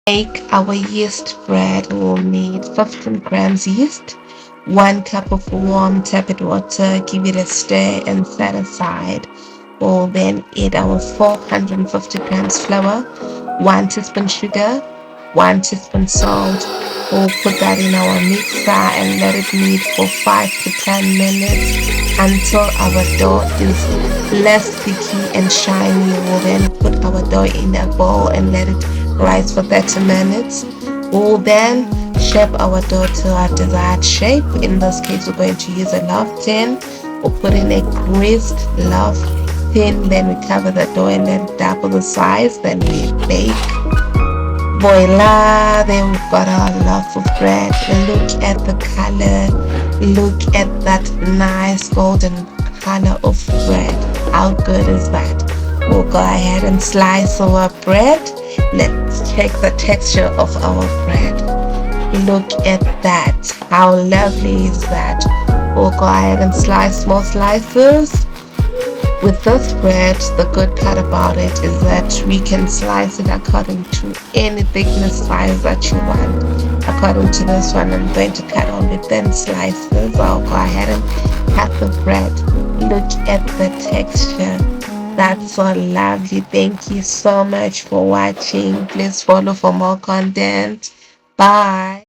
Make our yeast bread, we'll need 15 grams yeast, 1 cup of warm tepid water, give it a stir and set aside. We'll then add our 450 grams flour, 1 teaspoon sugar, 1 teaspoon salt. We'll put that in our mixer and let it knead for 5 to 10 minutes until our dough is less sticky and shiny. We'll then put our dough in a bowl and let it rise for 30 minutes. We'll then shape our dough to our desired shape. In this case, we're going to use a loaf tin. We'll put in a greased loaf tin, then we cover the dough and then double the size, then we bake. Voila, there we've got our loaf of bread. Look at the color, look at that nice golden color of bread. How good is that? We'll go ahead and slice our bread. Let's check the texture of our bread. Look at that. How lovely is that? We'll go ahead and slice more slices. With this bread, the good part about it is that we can slice it according to any thickness size that you want. According to this one, I'm going to cut only thin slices. I'll go ahead and cut the bread. Look at the texture. That's so lovely. Thank you so much for watching. Please follow for more content. Bye.